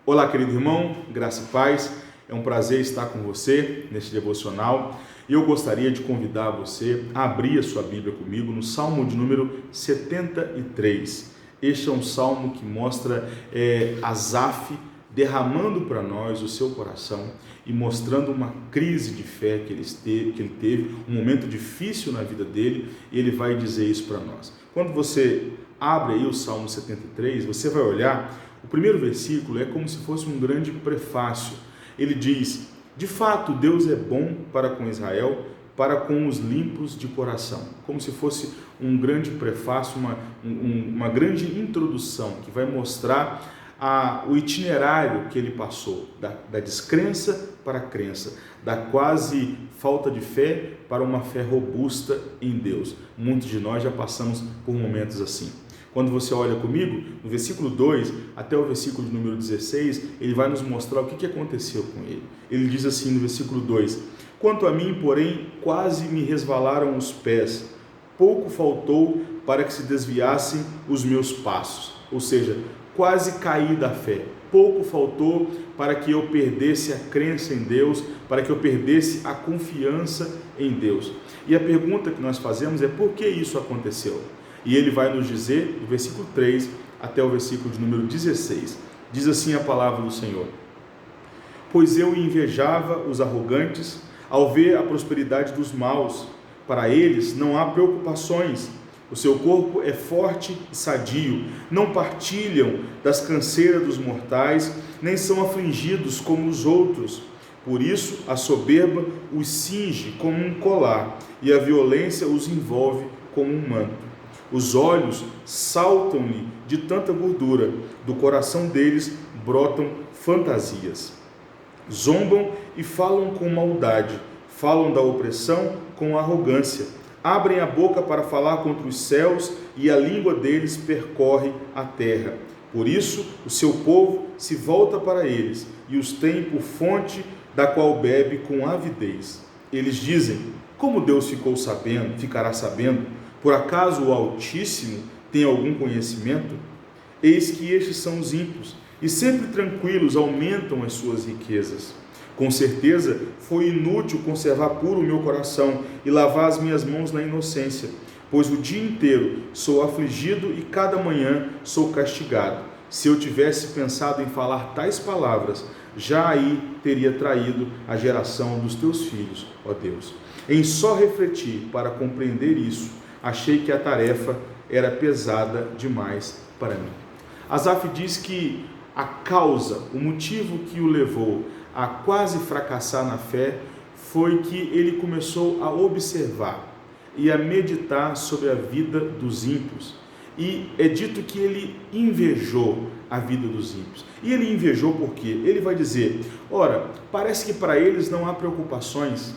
Olá, querido irmão, graça e paz, é um prazer estar com você neste devocional e eu gostaria de convidar você a abrir a sua Bíblia comigo no Salmo de número 73. Este é um salmo que mostra Asaf derramando para nós o seu coração e mostrando uma crise de fé que ele teve, um momento difícil na vida dele, e ele vai dizer isso para nós. Quando você abre aí o Salmo 73, você vai olhar, o primeiro versículo é como se fosse um grande prefácio. Ele diz: de fato, Deus é bom para com Israel, para com os limpos de coração. Como se fosse um grande prefácio, uma grande introdução que vai mostrar o itinerário que ele passou, da descrença para a crença, da quase falta de fé para uma fé robusta em Deus. Muitos de nós já passamos por momentos assim. Quando você olha comigo, no versículo 2 até o versículo de número 16, ele vai nos mostrar o que aconteceu com ele. Ele diz assim no versículo 2: quanto a mim, porém, quase me resvalaram os pés, pouco faltou para que se desviassem os meus passos. Ou seja, quase caí da fé, pouco faltou para que eu perdesse a crença em Deus, para que eu perdesse a confiança em Deus. E a pergunta que nós fazemos é: por que isso aconteceu? E ele vai nos dizer, do versículo 3 até o versículo de número 16, diz assim a palavra do Senhor: pois eu invejava os arrogantes ao ver a prosperidade dos maus, para eles não há preocupações, o seu corpo é forte e sadio, não partilham das canseiras dos mortais, nem são afligidos como os outros. Por isso a soberba os cinge como um colar, e a violência os envolve como um manto. Os olhos saltam-lhe de tanta gordura, do coração deles brotam fantasias. Zombam e falam com maldade, falam da opressão com arrogância. Abrem a boca para falar contra os céus, e a língua deles percorre a terra. Por isso o seu povo se volta para eles, e os tem por fonte da qual bebe com avidez. Eles dizem: como Deus ficará sabendo? Por acaso o Altíssimo tem algum conhecimento? Eis que estes são os ímpios, e sempre tranquilos aumentam as suas riquezas. Com certeza foi inútil conservar puro o meu coração e lavar as minhas mãos na inocência, pois o dia inteiro sou afligido e cada manhã sou castigado. Se eu tivesse pensado em falar tais palavras, já aí teria traído a geração dos teus filhos, ó Deus. Em só refletir para compreender isso, achei que a tarefa era pesada demais para mim. Asaf diz que a causa, o motivo que o levou a quase fracassar na fé, foi que ele começou a observar e a meditar sobre a vida dos ímpios. E é dito que ele invejou a vida dos ímpios. E ele invejou por quê? Ele vai dizer: ora, parece que para eles não há preocupações.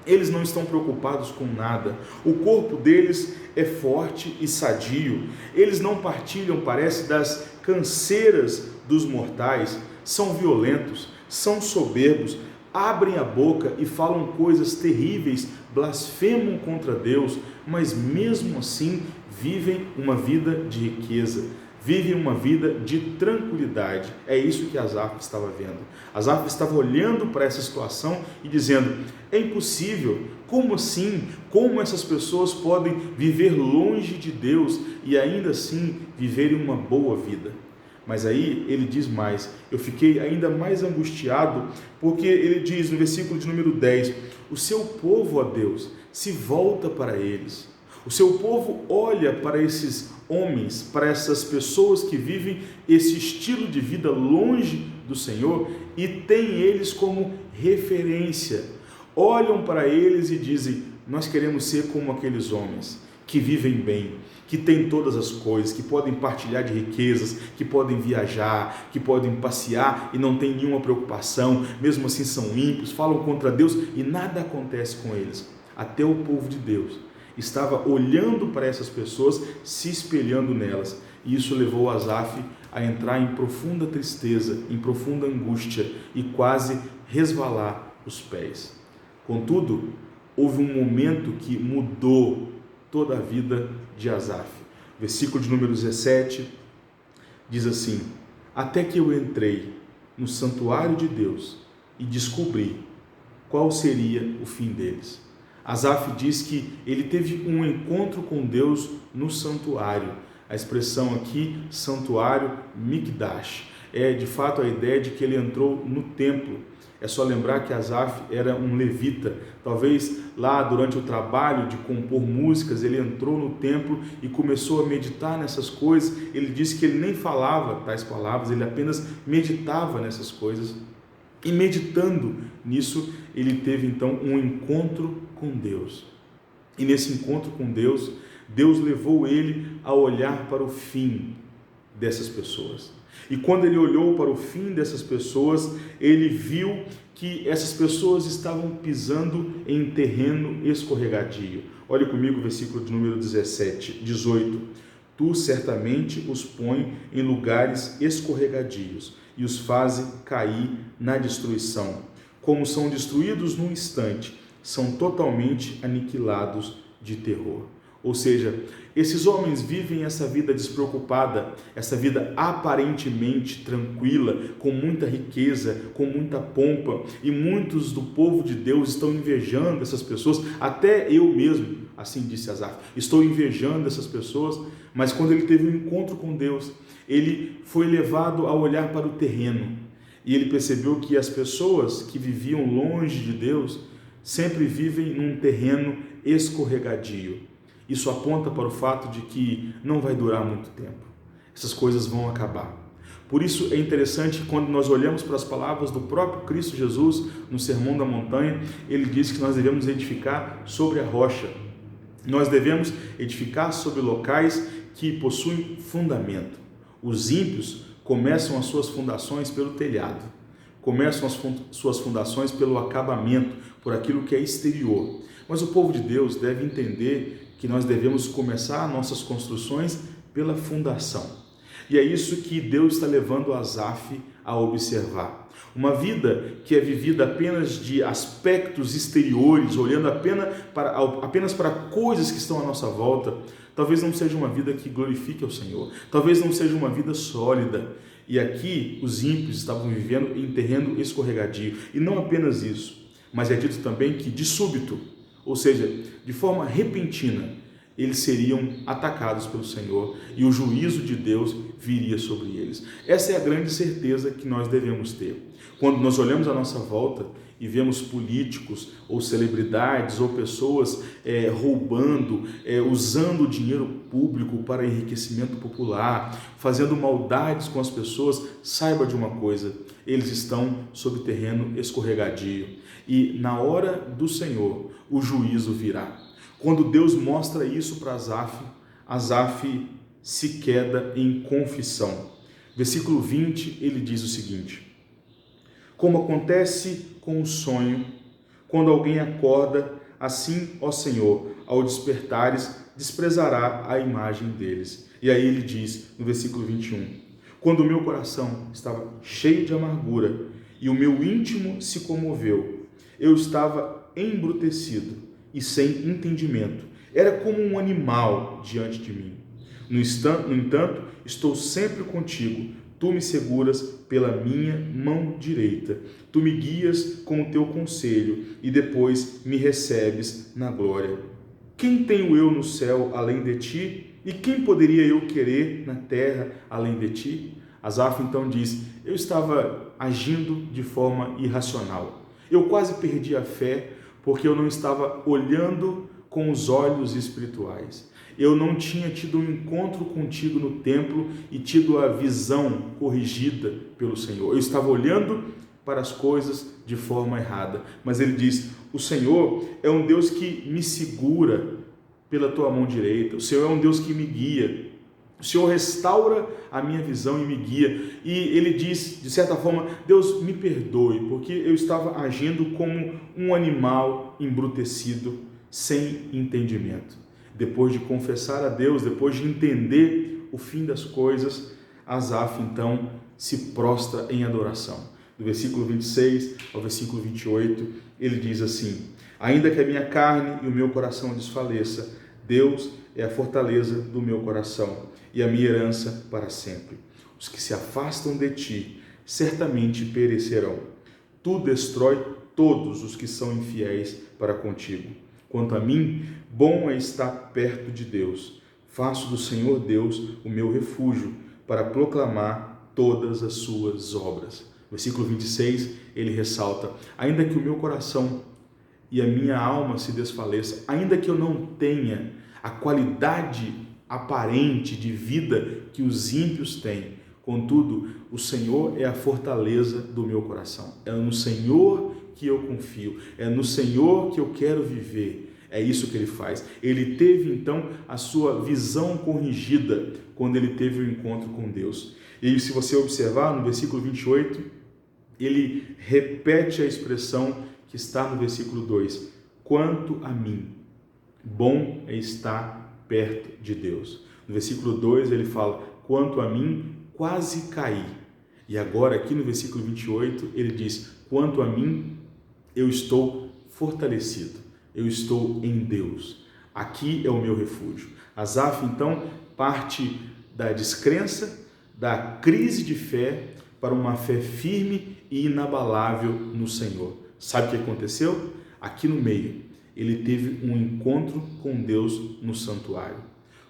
Eles não estão preocupados com nada. O corpo deles é forte e sadio. Eles não partilham, parece, das canseiras dos mortais. São violentos, são soberbos, abrem a boca e falam coisas terríveis, blasfemam contra Deus, mas mesmo assim vivem uma vida de riqueza, vivem uma vida de tranquilidade. É isso que Asaf estava vendo. Asaf estava olhando para essa situação e dizendo: é impossível, como assim? Como essas pessoas podem viver longe de Deus e ainda assim viverem uma boa vida? Mas aí ele diz mais: eu fiquei ainda mais angustiado, porque ele diz no versículo de número 10, o seu povo, ó Deus, se volta para eles. O seu povo olha para esses homens, para essas pessoas que vivem esse estilo de vida longe do Senhor e tem eles como referência. Olham para eles e dizem: nós queremos ser como aqueles homens que vivem bem, que têm todas as coisas, que podem partilhar de riquezas, que podem viajar, que podem passear e não tem nenhuma preocupação, mesmo assim são ímpios, falam contra Deus e nada acontece com eles. Até o povo de Deus estava olhando para essas pessoas, se espelhando nelas, e isso levou Asaf a entrar em profunda tristeza, em profunda angústia e quase resvalar os pés. Contudo, houve um momento que mudou toda a vida de Asaf. Versículo de número 17 diz assim: até que eu entrei no santuário de Deus e descobrir qual seria o fim deles. Asaf diz que ele teve um encontro com Deus no santuário. A expressão aqui, santuário, Mikdash, é de fato a ideia de que ele entrou no templo. É só lembrar que Asaf era um levita. Talvez lá durante o trabalho de compor músicas, ele entrou no templo e começou a meditar nessas coisas. Ele disse que ele nem falava tais palavras, ele apenas meditava nessas coisas. E meditando nisso, ele teve então um encontro com Deus. E nesse encontro com Deus, Deus levou ele a olhar para o fim dessas pessoas. E quando ele olhou para o fim dessas pessoas, ele viu que essas pessoas estavam pisando em terreno escorregadio. Olhe comigo o versículo de número 18. Tu certamente os põe em lugares escorregadios e os fazem cair na destruição. Como são destruídos num instante, são totalmente aniquilados de terror. Ou seja, esses homens vivem essa vida despreocupada, essa vida aparentemente tranquila, com muita riqueza, com muita pompa, e muitos do povo de Deus estão invejando essas pessoas, até eu mesmo, assim disse Asaf, estou invejando essas pessoas, mas quando ele teve um encontro com Deus, ele foi levado a olhar para o terreno, e ele percebeu que as pessoas que viviam longe de Deus sempre vivem num terreno escorregadio. Isso aponta para o fato de que não vai durar muito tempo. Essas coisas vão acabar. Por isso é interessante quando nós olhamos para as palavras do próprio Cristo Jesus no Sermão da Montanha, ele diz que nós devemos edificar sobre a rocha. Nós devemos edificar sobre locais que possuem fundamento. Os ímpios começam as suas fundações pelo telhado, começam as suas fundações pelo acabamento, por aquilo que é exterior. Mas o povo de Deus deve entender que nós devemos começar nossas construções pela fundação. E é isso que Deus está levando Asaf a observar. Uma vida que é vivida apenas de aspectos exteriores, olhando apenas para coisas que estão à nossa volta, talvez não seja uma vida que glorifique ao Senhor, talvez não seja uma vida sólida. E aqui os ímpios estavam vivendo em terreno escorregadio. E não apenas isso, mas é dito também que de súbito, ou seja, de forma repentina, eles seriam atacados pelo Senhor e o juízo de Deus viria sobre eles. Essa é a grande certeza que nós devemos ter. Quando nós olhamos à nossa volta e vemos políticos ou celebridades ou pessoas roubando, usando o dinheiro público para enriquecimento popular, fazendo maldades com as pessoas, saiba de uma coisa, eles estão sob terreno escorregadio. E na hora do Senhor, o juízo virá. Quando Deus mostra isso para Asaf, Asaf se queda em confissão. Versículo 20, ele diz o seguinte: como acontece com o sonho, quando alguém acorda, assim, ó Senhor, ao despertares, desprezará a imagem deles. E aí ele diz, no versículo 21, quando o meu coração estava cheio de amargura e o meu íntimo se comoveu, eu estava embrutecido e sem entendimento. Era como um animal diante de mim. No entanto, estou sempre contigo. Tu me seguras pela minha mão direita. Tu me guias com o teu conselho e depois me recebes na glória. Quem tenho eu no céu além de ti? E quem poderia eu querer na terra além de ti? Asaf então diz, eu estava agindo de forma irracional. Eu quase perdi a fé porque eu não estava olhando com os olhos espirituais. Eu não tinha tido um encontro contigo no templo e tido a visão corrigida pelo Senhor. Eu estava olhando para as coisas de forma errada. Mas ele diz, o Senhor é um Deus que me segura pela tua mão direita. O Senhor é um Deus que me guia. O Senhor restaura a minha visão e me guia. E ele diz, de certa forma, Deus me perdoe, porque eu estava agindo como um animal embrutecido, sem entendimento. Depois de confessar a Deus, depois de entender o fim das coisas, Asaf então se prostra em adoração. Do versículo 26 ao versículo 28, ele diz assim, ainda que a minha carne e o meu coração desfaleça, Deus é a fortaleza do meu coração e a minha herança para sempre. Os que se afastam de ti certamente perecerão. Tu destrói todos os que são infiéis para contigo. Quanto a mim, bom é estar perto de Deus. Faço do Senhor Deus o meu refúgio, para proclamar todas as suas obras. Versículo 26, ele ressalta: ainda que o meu coração e a minha alma se desfaleça, ainda que eu não tenha a qualidade aparente de vida que os ímpios têm, contudo, o Senhor é a fortaleza do meu coração. É no Senhor que eu confio, é no Senhor que eu quero viver. É isso que ele faz. Ele teve então a sua visão corrigida quando ele teve o encontro com Deus. E se você observar no versículo 28, ele repete a expressão que está no versículo 2. Quanto a mim, bom é estar perto de Deus. No versículo 2 ele fala: quanto a mim, quase caí. E agora aqui no versículo 28 ele diz: quanto a mim, eu estou fortalecido. Eu estou em Deus. Aqui é o meu refúgio. Asaf, então, parte da descrença, da crise de fé, para uma fé firme e inabalável no Senhor. Sabe o que aconteceu? Aqui no meio, ele teve um encontro com Deus no santuário.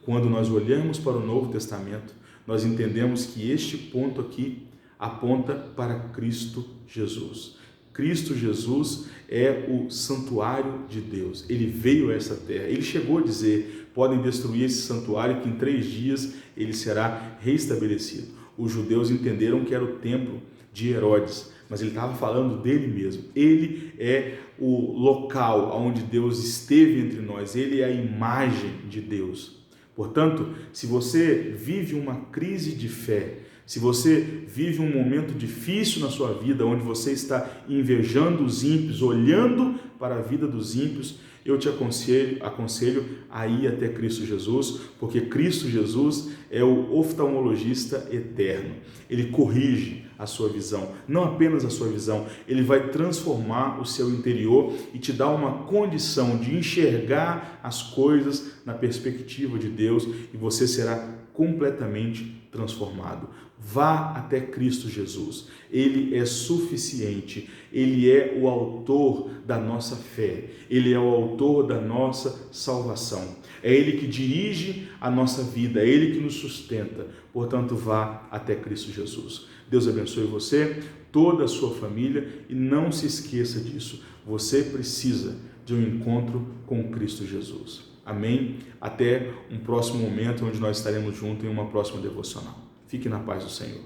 Quando nós olhamos para o Novo Testamento, nós entendemos que este ponto aqui aponta para Cristo Jesus. Cristo Jesus é o santuário de Deus. Ele veio a essa terra. Ele chegou a dizer: podem destruir esse santuário que em 3 dias ele será reestabelecido. Os judeus entenderam que era o templo de Herodes, mas ele estava falando dele mesmo. Ele é o local onde Deus esteve entre nós. Ele é a imagem de Deus. Portanto, se você vive uma crise de fé, se você vive um momento difícil na sua vida, onde você está invejando os ímpios, olhando para a vida dos ímpios, eu te aconselho a ir até Cristo Jesus, porque Cristo Jesus é o oftalmologista eterno. Ele corrige a sua visão, não apenas a sua visão, ele vai transformar o seu interior e te dar uma condição de enxergar as coisas na perspectiva de Deus, e você será completamente transformado. Vá até Cristo Jesus. Ele é suficiente. Ele é o autor da nossa fé. Ele é o autor da nossa salvação. É Ele que dirige a nossa vida. É Ele que nos sustenta. Portanto, vá até Cristo Jesus. Deus abençoe você, toda a sua família, e não se esqueça disso. Você precisa de um encontro com Cristo Jesus. Amém? Até um próximo momento onde nós estaremos juntos em uma próxima devocional. Fique na paz do Senhor.